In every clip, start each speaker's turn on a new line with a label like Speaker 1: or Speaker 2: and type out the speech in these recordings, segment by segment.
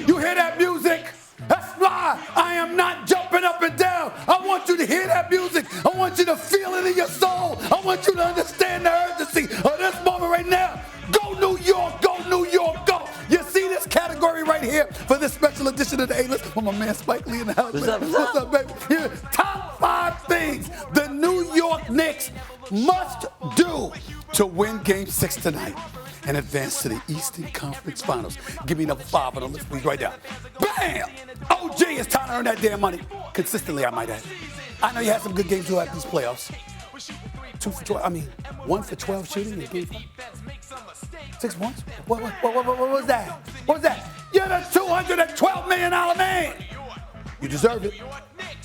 Speaker 1: You hear that music? That's why I am not jumping up and down. I want you to hear that music. I want you to feel it in your soul. I want you to understand the urgency of this moment right now. Go New York, go New York, go. You see this category right here for this special edition of the A-List with my man Spike Lee in the house. What's up, baby? Here, top 5 things the New York Knicks must do to win Game 6 tonight and advance to the Eastern Conference Finals. Give me number 5 on the list, please, right now. Bam! OG, it's time to earn that damn money. Consistently, I might add. I know you had some good games throughout these playoffs. 2 for 12, 1 for 12 shooting in game 6 points? What was that? What was that? You're the $212 million man. You deserve it.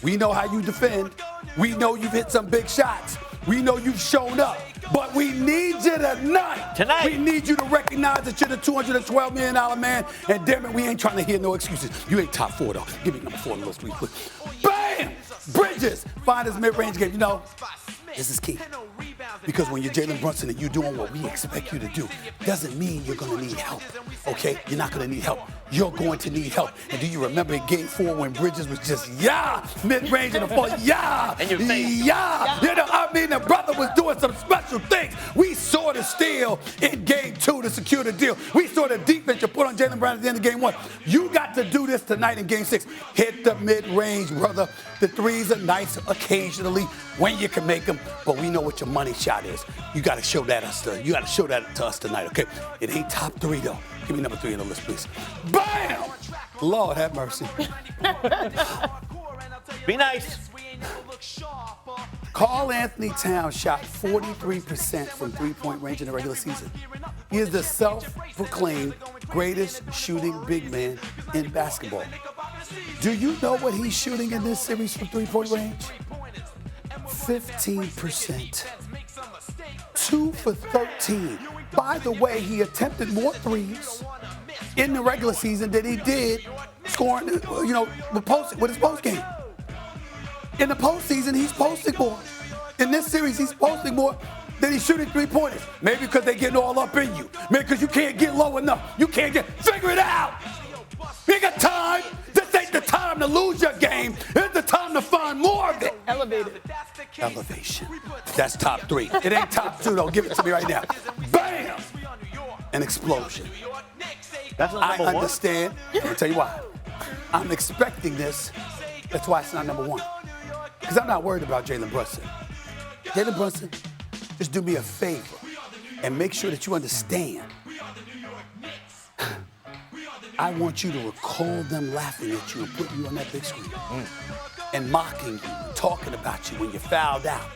Speaker 1: We know how you defend. We know you've hit some big shots. We know you've shown up. But we need you tonight. We need you to recognize that you're the $212 million man. And damn it, we ain't trying to hear no excuses. You ain't top 4, though. Give me number 4 on the list, please. Bam! Bridges, find his mid-range game. You know, this is key. Because when you're Jalen Brunson and you're doing what we expect you to do, doesn't mean you're going to need help, okay? You're not going to need help. You're going to need help. And do you remember in Game 4 when Bridges was just, mid-range in the fall,
Speaker 2: In your face.
Speaker 1: You know, the brother was doing some special things. We saw the steal in Game 2 to secure the deal. We saw the defense you put on Jalen Brown at the end of Game 1. You got to do this tonight in Game 6. Hit the mid-range, brother. The threes are nice occasionally when you can make them, but we know what your money shot is. You got to show that to us tonight, okay? It ain't top 3 though. Give me number 3 on the list, please. Bam! Lord have mercy.
Speaker 2: Be nice.
Speaker 1: Karl-Anthony Towns shot 43% from three-point range in the regular season. He is the self-proclaimed greatest shooting big man in basketball. Do you know what he's shooting in this series from three-point range? 15%. 2 for 13. By the way, he attempted more threes in the regular season than he did scoring, with his post game. In the postseason, he's posting more. In this series, he's posting more than he's shooting three-pointers. Maybe because they're getting all up in you. Maybe because you can't get low enough. Figure it out. You ain't got time. This ain't the time to lose your game. It's the time to find more of it. Elevation. That's top 3. It ain't top 2, though. Give it to me right now. Bam! An explosion.
Speaker 2: That's not number 1.
Speaker 1: I understand. I'll tell you why. I'm expecting this. That's why it's not number 1. Because I'm not worried about Jalen Brunson. Jalen Brunson, just do me a favor and make sure that you understand. I want you to recall them laughing at you and putting you on that big screen and mocking you, talking about you when you fouled out.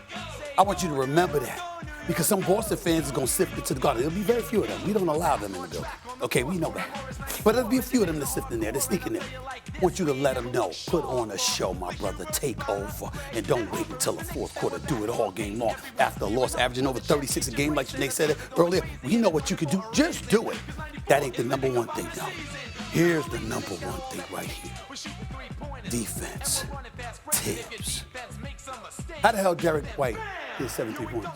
Speaker 1: I want you to remember that because some Boston fans is going to sift it to the garden. There'll be very few of them. We don't allow them in the building. Okay, we know that. But there'll be a few of them that sift in there. They're sneaking there. I want you to let them know. Put on a show, my brother. Take over. And don't wait until the fourth quarter. Do it all game long. After a loss, averaging over 36 a game, like Shae said it earlier, we know what you can do. Just do it. That ain't the number 1 thing, though. Here's the number 1 thing right here. Defense. Tips. How the hell Derek White hit 17 points?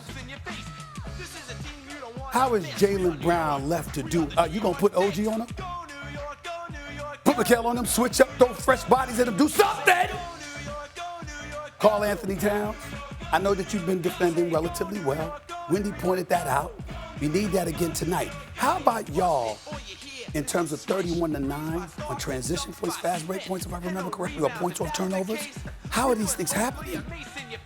Speaker 1: How is Jaylen Brown left to do? You gonna put OG on him? Put Mikal on him, switch up, throw fresh bodies at him, do something! Karl-Anthony Towns, I know that you've been defending relatively well. Wendy pointed that out. We need that again tonight. How about y'all in terms of 31-9 on transition points, fast break points, if I remember correctly, or points off turnovers? How are these things happening?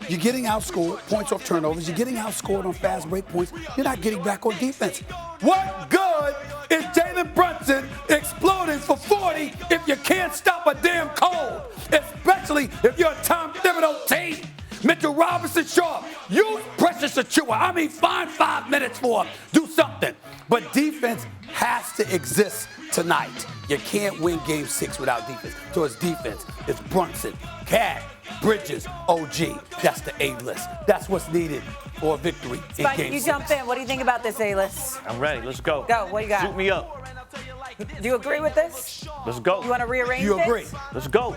Speaker 1: You're getting outscored, points off turnovers. You're getting outscored on fast break points. You're not getting back on defense. What good is Jalen Brunson exploding for 40 if you can't stop a damn cold? Especially if you're a Tom Thibodeau team. Mitchell Robinson, Shaw, use Precious Achiuwa. Find 5 minutes for him. Do something. But defense has to exist tonight. You can't win Game 6 without defense. So it's defense. It's Brunson, Cat, Bridges, OG. That's the A-list. That's what's needed for a victory in
Speaker 3: Spike,
Speaker 1: Game 6.
Speaker 3: you jump in. What do you think about this A-list?
Speaker 2: I'm ready. Let's go.
Speaker 3: Go. What do you got?
Speaker 2: Shoot me up.
Speaker 3: Do you agree with this?
Speaker 2: Let's go.
Speaker 3: You want to rearrange
Speaker 1: You agree?
Speaker 3: things?
Speaker 2: Let's go.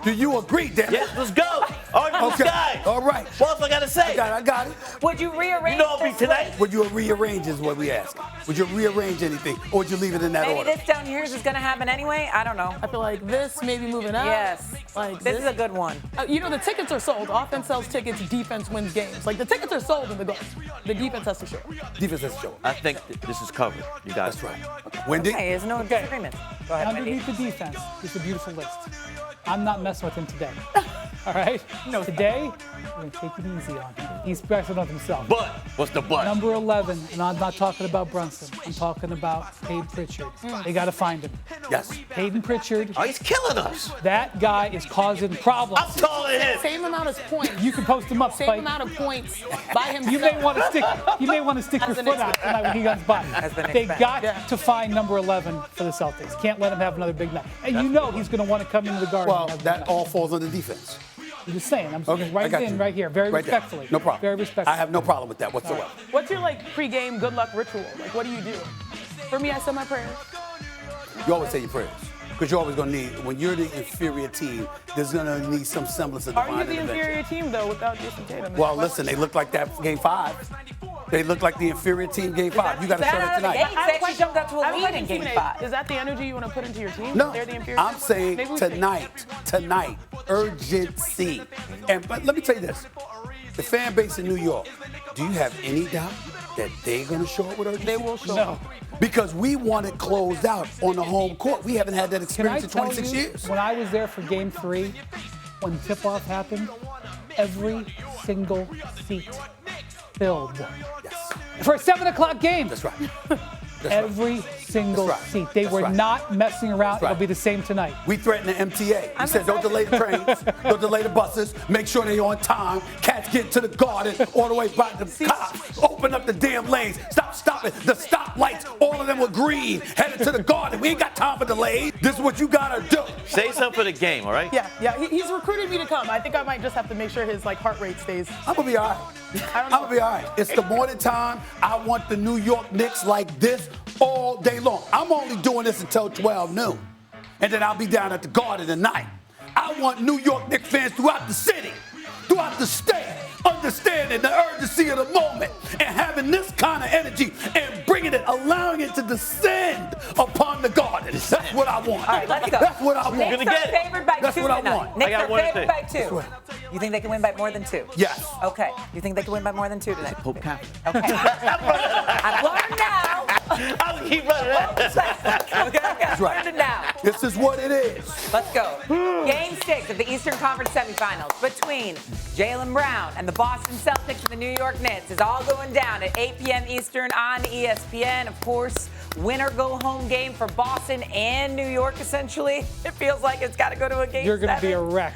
Speaker 1: Do you agree, Dan?
Speaker 2: Yes, let's go. Oh, this guy.
Speaker 1: All right.
Speaker 2: What else I got to say?
Speaker 1: I got it.
Speaker 3: Would you rearrange
Speaker 2: You know I'll be
Speaker 3: this
Speaker 2: tonight.
Speaker 3: way?
Speaker 1: Would you rearrange is what we ask. Would you rearrange anything, or would you leave it in that
Speaker 3: Maybe
Speaker 1: order?
Speaker 3: this down here is going to happen anyway. I don't know.
Speaker 4: I feel like this, maybe moving up.
Speaker 3: Yes.
Speaker 4: Like
Speaker 3: This is a good one.
Speaker 4: You know, the tickets are sold. Offense sells tickets, defense wins games. Like, the tickets are sold in the Garden. The defense has to show.
Speaker 1: Defense has to show.
Speaker 2: I think this is covered. You got
Speaker 1: That's
Speaker 2: it.
Speaker 1: right. Wendy?
Speaker 3: Hey, there's no disagreement. Go ahead, Wendy.
Speaker 5: Underneath the defense is a beautiful list. I'm not messing with him today. All right? No, today, we're going to take it easy on him. He's pressing on himself.
Speaker 2: But what's the but?
Speaker 5: Number 11, and I'm not talking about Brunson. I'm talking about Payton Pritchard. They got to find him.
Speaker 1: Yes.
Speaker 5: Payton Pritchard,
Speaker 2: Oh, he's killing us.
Speaker 5: that guy is causing problems.
Speaker 2: I'm taller than him.
Speaker 4: Same amount of points.
Speaker 5: You can post him up,
Speaker 4: Same
Speaker 5: Spike.
Speaker 4: amount of points by himself.
Speaker 5: You may want to stick your
Speaker 4: As an
Speaker 5: foot out tonight when he got his body.
Speaker 3: Has been
Speaker 5: They
Speaker 3: expected.
Speaker 5: got to find number 11 for the Celtics. Can't let him have another big night. And you know he's going to want to come into the Garden.
Speaker 1: Well,
Speaker 5: and have a
Speaker 1: that
Speaker 5: big night.
Speaker 1: all falls on the defense.
Speaker 5: I'm just saying. I'm
Speaker 1: Okay, I
Speaker 5: right
Speaker 1: got
Speaker 5: in,
Speaker 1: you.
Speaker 5: right here, very
Speaker 1: Right there.
Speaker 5: respectfully.
Speaker 1: No problem.
Speaker 5: Very respectfully.
Speaker 1: I have no problem with that whatsoever.
Speaker 4: What's your, like, pre-game good luck ritual? Like, what do you do? For me, I say my prayers.
Speaker 1: You always say your prayers. Because you're always going to need, when you're the inferior team, there's going to need some semblance of
Speaker 4: Are
Speaker 1: divine
Speaker 4: you the
Speaker 1: intervention.
Speaker 4: inferior team, though, without Jason Tatum?
Speaker 1: Well, listen, they look like that game 5. They look like the inferior team game 5. You got to show that tonight.
Speaker 3: They actually jumped out to a
Speaker 4: I have
Speaker 3: lead in
Speaker 4: question,
Speaker 3: game
Speaker 4: Stephen A.
Speaker 3: 5.
Speaker 4: Is that the energy you want to put into your team?
Speaker 1: No,
Speaker 4: They're the inferior
Speaker 1: I'm
Speaker 4: team?
Speaker 1: saying
Speaker 4: Maybe we should-
Speaker 1: tonight, urgency. But let me tell you this. The fan base in New York, do you have any doubt that they're going to show up with urgency?
Speaker 4: They will show
Speaker 5: No.
Speaker 4: up.
Speaker 1: Because we want it closed out on the home court. We haven't had that
Speaker 5: Can I
Speaker 1: experience in
Speaker 5: tell
Speaker 1: 26
Speaker 5: you,
Speaker 1: years.
Speaker 5: when I was there for Game 3, when the tip-off happened, every single seat filled.
Speaker 1: Yes,
Speaker 5: For a 7 o'clock game.
Speaker 1: that's right. That's right.
Speaker 5: Every single
Speaker 1: That's right.
Speaker 5: seat. They
Speaker 1: That's
Speaker 5: were
Speaker 1: right.
Speaker 5: not messing around.
Speaker 1: That's right.
Speaker 5: It'll be the same tonight.
Speaker 1: We threatened the MTA. We said, don't delay the trains, don't delay the buses, make sure they're on time. Cats get to the Garden all the way by the cops. Open up the damn lanes. Stop stopping. The stoplights, all of them were green, headed to the Garden. We ain't got time for delays. This is what you gotta do.
Speaker 2: Say something for the game, all right?
Speaker 4: Yeah. He's recruited me to come. I think I might just have to make sure his, like, heart rate stays.
Speaker 1: I'm gonna be all right.
Speaker 4: I don't
Speaker 1: I'm
Speaker 4: know.
Speaker 1: gonna be all right. It's the morning time. I want the New York Knicks like this all day long. I'm only doing this until 12 noon. And then I'll be down at the Garden tonight. I want New York Knicks fans throughout the city, throughout the state, understanding the urgency of the moment and having this kind of energy and bringing it, allowing it to descend upon the Garden. That's what I want.
Speaker 3: All right, let's go.
Speaker 1: That's what I want.
Speaker 3: Knicks
Speaker 2: gonna get
Speaker 3: are
Speaker 2: it.
Speaker 3: favored by
Speaker 1: That's
Speaker 3: 2
Speaker 1: what I
Speaker 3: tonight.
Speaker 1: want.
Speaker 3: Knicks
Speaker 2: I got
Speaker 3: are
Speaker 2: one
Speaker 3: favored by
Speaker 2: thing.
Speaker 3: 2. You think they can win by more than 2?
Speaker 1: Yes.
Speaker 3: Okay. You think they can win by more than 2 tonight?
Speaker 2: Pope Catholic.
Speaker 3: Okay. I've learned now.
Speaker 2: I'll keep running that.
Speaker 3: Okay, I've
Speaker 1: right.
Speaker 3: learned it now.
Speaker 1: This is what it is.
Speaker 3: Let's go. Game 6 of the Eastern Conference Semifinals between Jaylen Brown and the Boston Celtics and the New York Knicks is all going down at 8 p.m. Eastern on ESPN. Of course, winner go home game for Boston and New York, essentially. It feels like it's got to go to a game
Speaker 5: You're going to be a
Speaker 3: 7.
Speaker 5: wreck.